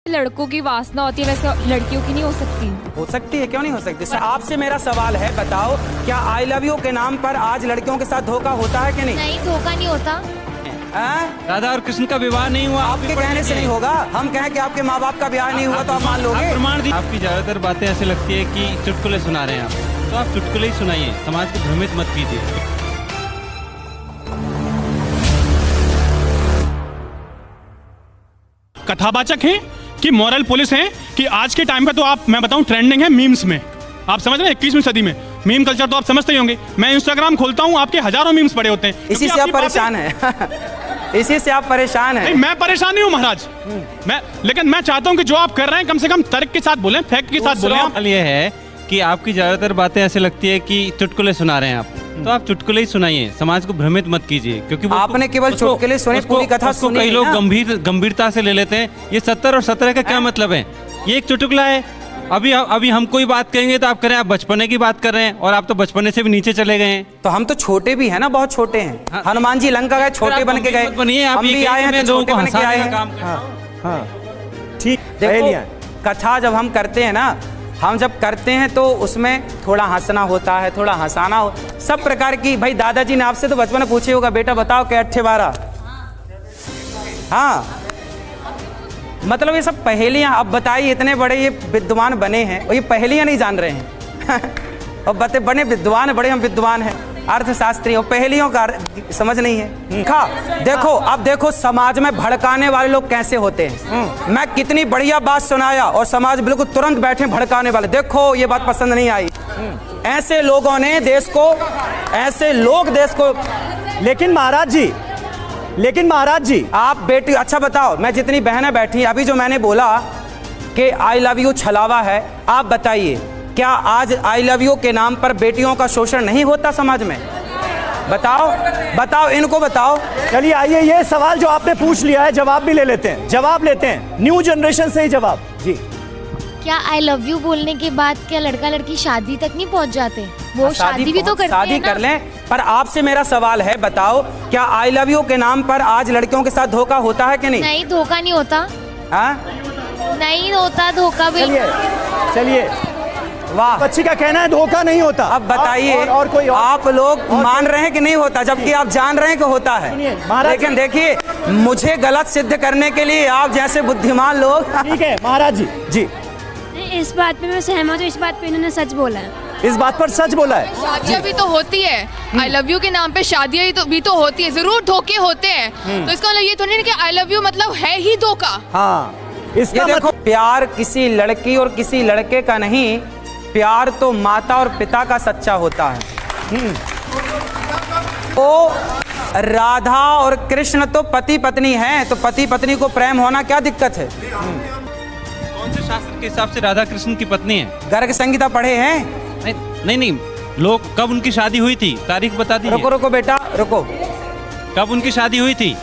लड़कों की वासना होती है वैसे लड़कियों की नहीं हो सकती? हो सकती है, क्यों नहीं हो सकती। आपसे मेरा सवाल है, बताओ क्या आई लव यू के नाम पर आज लड़कियों के साथ धोखा होता है कि नहीं? नहीं, धोखा नहीं होता। राधा और कृष्ण का विवाह नहीं हुआ, आपके कहने से नहीं होगा। हम कहें कि आपके माँ बाप का ब्याह नहीं हुआ तो आप मान लोगे? प्रमाण दी। आपकी ज्यादातर बातें ऐसे लगती है कि चुटकुले सुना रहे हैं आप, तो आप चुटकुले ही सुनाइए, समाज को भ्रमित मत कीजिए। कथावाचक हैं कि मॉरल पुलिस हैं कि आज के टाइम पे तो आप, मैं बताऊं, ट्रेंडिंग है मीम्स में। आप समझ रहे हैं 21वीं सदी में मीम कल्चर तो आप समझते ही होंगे। मैं इंस्टाग्राम खोलता हूं, आपके हजारों मीम्स पड़े होते हैं। इसी से आप परेशान हैं। इसी से आप परेशान हैं। नहीं, मैं परेशान नहीं हूं महाराज। लेकिन मैं चाहता हूं कि जो आप कर रहे हैं कम से कम तर्क के साथ बोलें, फैक्ट के साथ बोलें। सवाल ये है कि आपकी ज्यादातर बातें ऐसे लगती है कि चुटकुले सुना रहे हैं आप, तो आप चुटकुले ही सुनाइए, समाज को भ्रमित मत कीजिए। क्योंकि आपने केवल चुटकुले सुने, पूरी कथा सुनी कई लोग गंभीरता से ले लेते हैं। ये 70 और 17 का क्या मतलब है? ये एक चुटकुला है। अभी हम कोई बात कहेंगे तो आप करें आप बचपने की बात कर रहे हैं, और आप तो बचपने से भी नीचे चले गए हैं। तो हम तो छोटे भी हैं ना, बहुत छोटे हैं। हाँ। हनुमान जी लंका गए, छोटे बन के गए। हम भी आए हैं तो छोटे बन के आए हैं। ठीक। देखो, कथा जब हम करते हैं ना, हम जब करते हैं तो उसमें थोड़ा हंसना होता है, थोड़ा हंसाना हो, सब प्रकार की। भाई दादाजी ने आपसे तो बचपन में पूछे होगा, बेटा बताओ क्या 8 12? हाँ, मतलब ये सब पहेलियां। अब बताइए, इतने बड़े ये विद्वान बने हैं और ये पहेलियां नहीं जान रहे हैं। और बड़े विद्वान, बड़े हम विद्वान हैं, अर्थशास्त्री, और पहेलियों का समझ नहीं है। देखो, अब देखो समाज में भड़काने वाले लोग कैसे होते हैं। मैं कितनी बढ़िया बात सुनाया और समाज बिल्कुल तुरंत बैठे भड़काने वाले। देखो ये बात पसंद नहीं आई। ऐसे लोगों ने देश को, ऐसे लोग देश को। लेकिन महाराज जी आप बेटी, अच्छा बताओ, मैं जितनी बहनें बैठी, अभी जो मैंने बोला कि आई लव यू छलावा है, आप बताइए क्या आज आई लव यू के नाम पर बेटियों का शोषण नहीं होता समाज में? बताओ, इनको बताओ। चलिए आइए, ये सवाल जो आपने पूछ लिया है जवाब भी ले लेते हैं, जवाब लेते हैं न्यू जनरेशन से ही जवाब। जी, क्या आई लव यू बोलने के बाद क्या लड़का लड़की शादी तक नहीं पहुंच जाते? वो शादी भी तो करते हैं ना। शादी कर लें, पर आपसे मेरा सवाल है, बताओ क्या आई लव यू के नाम पर आज लड़कियों के साथ धोखा होता है कि नहीं? नहीं, धोखा नहीं होता। नहीं होता धोखा भी। चलिए, वाह, बच्ची का कहना है धोखा नहीं होता। अब बताइए, और कोई आप लोग मान रहे हैं कि नहीं होता, जबकि आप जान रहे हैं कि होता है। लेकिन देखिए, मुझे गलत सिद्ध करने के लिए आप जैसे बुद्धिमान लोग। ठीक है महाराज जी। जी, इस बात पे मैं सहमत हूँ, इस बात पे इन्होंने सच बोला है। इस बात पर सच बोला है। शादियाँ भी तो होती है, आई लव यू के नाम पे शादियाँ भी तो होती है, जरूर धोखे होते हैं। तो इसका मतलब ये तो नहीं कि आई लव यू मतलब है ही धोखा। हाँ, इसका देखो, प्यार किसी लड़की और किसी लड़के का नहीं, प्यार तो माता और पिता का सच्चा होता है। तो राधा और कृष्ण तो पति पत्नी हैं, तो पति पत्नी को प्रेम होना क्या दिक्कत है? कौन से शास्त्र के हिसाब से राधा कृष्ण की पत्नी है? गर्ग संहिता पढ़े हैं? नहीं, लोग कब उनकी शादी हुई थी, तारीख बता दीजिए। रुको बेटा, रुको। कब उनकी शादी हुई थी?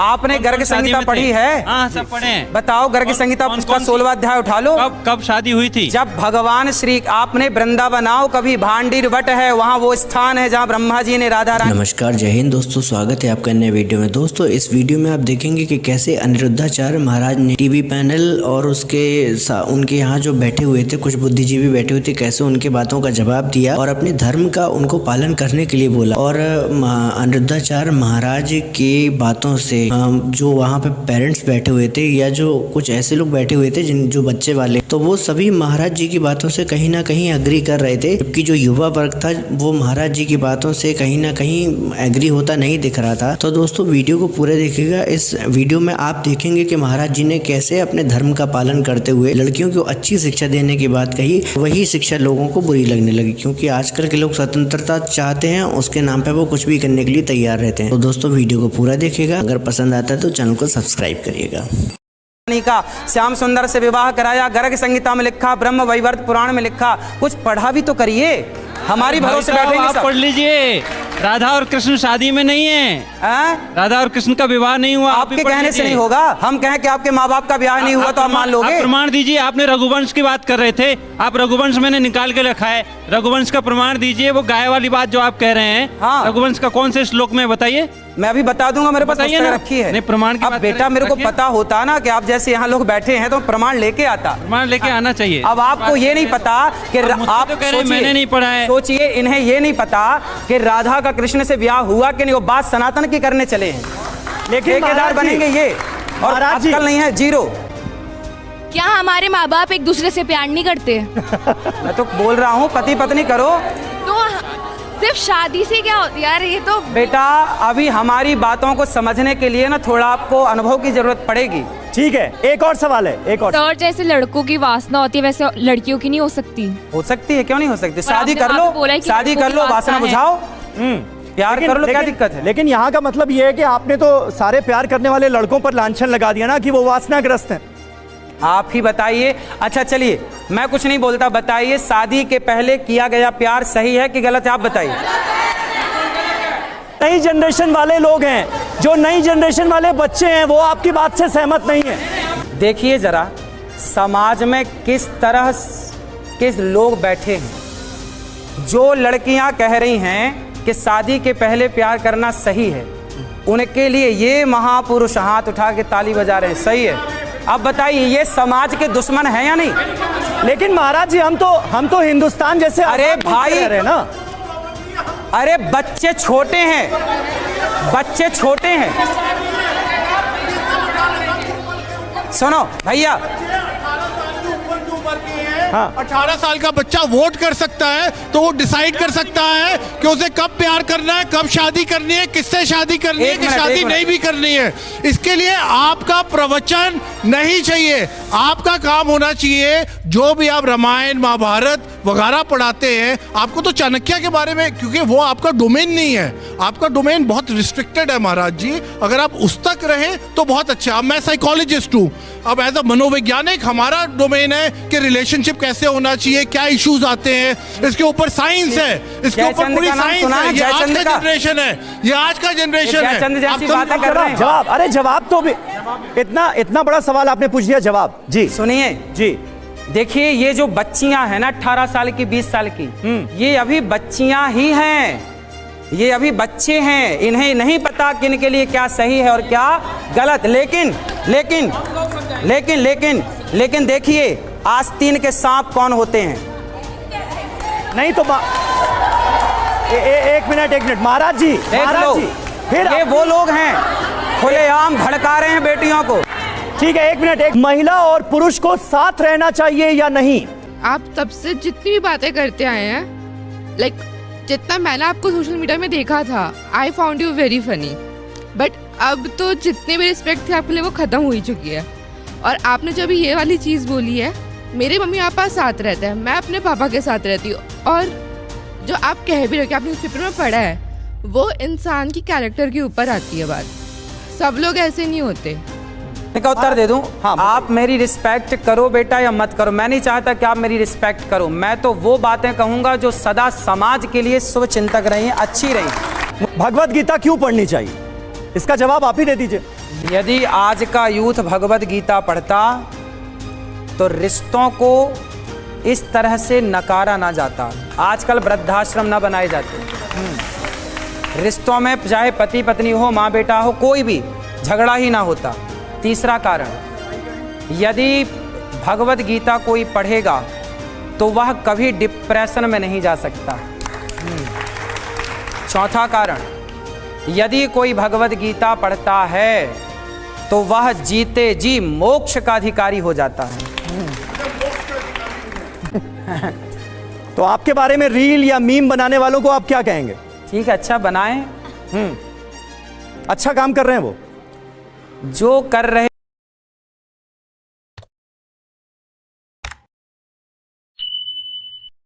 आपने गर्ग संहिता पढ़ी है? हाँ, सब पढ़े हैं। बताओ, गर्ग संहिता उसका 16वां अध्याय उठा लो। कब शादी हुई थी? जब भगवान श्री, आपने वृंदावन आओ कभी, भांडीर वट है वहाँ वो स्थान है जहाँ ब्रह्मा जी ने राधा रानी। नमस्कार, जय हिंद दोस्तों, स्वागत है आपका नए वीडियो में। दोस्तों, इस वीडियो में आप देखेंगे कि कैसे अनिरुद्धाचार्य महाराज ने टीवी पैनल और उनके यहाँ जो बैठे हुए थे कुछ बुद्धिजीवी बैठे हुए थे, कैसे उनके बातों का जवाब दिया और अपने धर्म का उनको पालन करने के लिए बोला। और अनिरुद्धाचार्य महाराज की बातों से जो वहाँ पे पेरेंट्स बैठे हुए थे या जो कुछ ऐसे लोग बैठे हुए थे जो बच्चे वाले, तो वो सभी महाराज जी की बातों से कहीं ना कहीं एग्री कर रहे थे, जबकि जो युवा वर्ग था वो महाराज जी की बातों से कहीं ना कहीं एग्री होता नहीं दिख रहा था। तो दोस्तों, वीडियो को पूरे देखिएगा। इस वीडियो में आप देखेंगे कि महाराज जी ने कैसे अपने धर्म का पालन करते हुए लड़कियों को अच्छी शिक्षा देने की बात कही, वही शिक्षा लोगों को बुरी लगने लगी, क्योंकि आजकल के लोग स्वतंत्रता चाहते हैं, उसके नाम पे वो कुछ भी करने के लिए तैयार रहते हैं। तो दोस्तों, वीडियो को पूरा देखिएगा। अगर पसंद आता है तो चैनल को सब्सक्राइब करिएगा। का श्याम सुंदर से विवाह कराया, गर्ग संहिता में लिखा, ब्रह्म वैवर्त पुराण में लिखा, कुछ पढ़ा भी तो करिए। हमारी भरोसे बैठेंगे आप पढ़ लीजिए। राधा और कृष्ण शादी में नहीं है। राधा और कृष्ण का विवाह नहीं हुआ। आपके कहने से नहीं होगा। हम कहें कि आपके माँ बाप का ब्याह नहीं हुआ तो आप मान लोगे? प्रमाण दीजिए। आपने रघुवंश की बात कर रहे थे, आप रघुवंश मैंने निकाल के रखा है, रघुवंश का प्रमाण दीजिए। वो गाय वाली बात जो आप कह रहे हैं, रघुवंश का कौन से श्लोक में बताइए? मैं अभी बता दूंगा, मेरे पास बताइए पुस्तक ना। रखी है। नहीं, प्रमाण की अब बात बेटा करें, मेरे को रखिए। पता होता ना कि आप जैसे यहाँ लोग बैठे हैं तो प्रमाण लेके आता। प्रमाण लेके आना चाहिए। अब आपको ये नहीं पता कि आप तो कह रहे हैं मैंने नहीं पढ़ा है। सोचिए, इन्हें ये नहीं पता कि राधा का कृष्ण से ब्याह हुआ कि नहीं, वो बात सनातन की करने चले हैं। लेकिन ठेकेदार महाराज जी- बनेंगे ये, और महाराज जी- अक्ल नहीं है, जीरो। क्या हमारे माँ बाप एक दूसरे से प्यार नहीं करते? मैं तो बोल रहा हूँ पति पत्नी करो। तो सिर्फ शादी से क्या होती है यार, ये तो बेटा अभी हमारी बातों को समझने के लिए ना थोड़ा आपको अनुभव की जरूरत पड़ेगी। ठीक है, एक और सवाल है, एक और। सर जैसे लड़कों की वासना होती है वैसे लड़कियों की नहीं हो सकती? हो सकती है, क्यों नहीं हो सकती? पर शादी आपने कर वहाँ लो, पे बोला है कि शादी लड़कों कर की लो, वासना वासना है। बुझाओ, प्यार कर लो, क्या लेकिन- दिक्कत है? लेकिन यहाँ का मतलब ये है कि आपने तो सारे प्यार करने वाले लड़कों पर लांछन लगा दिया ना कि वो वासनाग्रस्त हैं। आप ही बताइए। अच्छा चलिए, मैं कुछ नहीं बोलता, बताइए शादी के पहले किया गया प्यार सही है कि गलत है? आप बताइए। नई जनरेशन वाले लोग हैं, जो नई जनरेशन वाले बच्चे हैं, वो आपकी बात से सहमत नहीं है। देखिए जरा समाज में किस तरह के लोग बैठे हैं। जो लड़कियां कह रही हैं कि शादी के पहले प्यार करना सही है, उनके लिए ये महापुरुष हाथ उठा के ताली बजा रहे हैं, सही है। अब बताइए ये समाज के दुश्मन है या नहीं? लेकिन महाराज जी हम तो हिंदुस्तान जैसे अरे आजाद मुल्क भाई, में रह रहे हैं ना। अरे बच्चे छोटे हैं, बच्चे छोटे हैं। सुनो भैया, हाँ। 18 साल का बच्चा वोट कर सकता है, तो वो डिसाइड कर सकता है कि उसे कब प्यार करना है, कब शादी करनी है, किससे शादी करनी है, एक कि मिनट, शादी एक मिनट। नहीं भी करनी है। इसके लिए आपका प्रवचन नहीं चाहिए। आपका काम होना चाहिए, जो भी आप रामायण महाभारत वगैरह पढ़ाते हैं, आपको तो चाणक्य के बारे में, क्योंकि वो आपका डोमेन नहीं है, आपका डोमेन बहुत रिस्ट्रिक्टेड है महाराज जी। अगर आप उस तक रहें तो बहुत अच्छा। अब मैं साइकोलॉजिस्ट हूँ, अब एज अ मनोवैज्ञानिक हमारा डोमेन है कि रिलेशनशिप कैसे होना चाहिए, क्या इश्यूज आते हैं, इसके ऊपर साइंस है, इसके ऊपर जयचंद पूरी का नाम साइंस सुना है? है। ये आज जयचंद का का? जनरेशन है, ये आज का जनरेशन है। जयचंद जैसी आप बातें कर रहे हैं। जवाब, अरे जवाब तो भी इतना बड़ा सवाल आपने पूछ दिया, जवाब जी सुनिए जी। देखिए ये जो बच्चियां हैं ना 18 साल की 20 साल की, ये अभी बच्चियां ही हैं, ये अभी बच्चे हैं, इन्हें नहीं पता कि इनके लिए क्या सही है और क्या गलत। लेकिन लेकिन लेकिन लेकिन लेकिन देखिए आस्तीन के सांप कौन होते हैं? नहीं तो एक मिनट महाराज जी, देख महाराज लो, जी फिर ये वो लोग हैं खुलेआम भड़का रहे हैं बेटियों को। ठीक है, एक मिनट, एक महिला और पुरुष को साथ रहना चाहिए या नहीं? आप तब से जितनी भी बातें करते आए हैं, लाइक जितना मैंने आपको सोशल मीडिया में देखा था, I found you very funny, but अब तो जितने भी रिस्पेक्ट थी आपके लिए वो ख़त्म हो ही चुकी है। और आपने जब ये वाली चीज़ बोली है, मेरे मम्मी पापा साथ रहते हैं, मैं अपने पापा के साथ रहती हूँ, और जो आप कह भी रहे हो कि आपने न्यूज़पेपर में पढ़ा है, वो इंसान की कैरेक्टर के ऊपर आती है बात। सब लोग ऐसे नहीं होते। का उत्तर दे दूं? हाँ, आप मेरी रिस्पेक्ट करो बेटा या मत करो, मैं नहीं चाहता कि आप मेरी रिस्पेक्ट करो। मैं तो वो बातें कहूंगा जो सदा समाज के लिए शुभ चिंतक रही, अच्छी रही। भगवत गीता क्यों पढ़नी चाहिए, इसका जवाब आप ही दे दीजिए। यदि आज का यूथ भगवत गीता पढ़ता तो रिश्तों को इस तरह से नकारा ना जाता, आजकल वृद्धाश्रम ना बनाए जाते, रिश्तों में चाहे पति पत्नी हो, माँ बेटा हो, कोई भी झगड़ा ही ना होता। तीसरा कारण, यदि भगवत गीता कोई पढ़ेगा तो वह कभी डिप्रेशन में नहीं जा सकता। चौथा कारण, यदि कोई भगवत गीता पढ़ता है तो वह जीते जी मोक्ष का अधिकारी हो जाता है। तो आपके बारे में रील या मीम बनाने वालों को आप क्या कहेंगे? ठीक है, अच्छा बनाएं, अच्छा काम कर रहे हैं वो जो कर रहे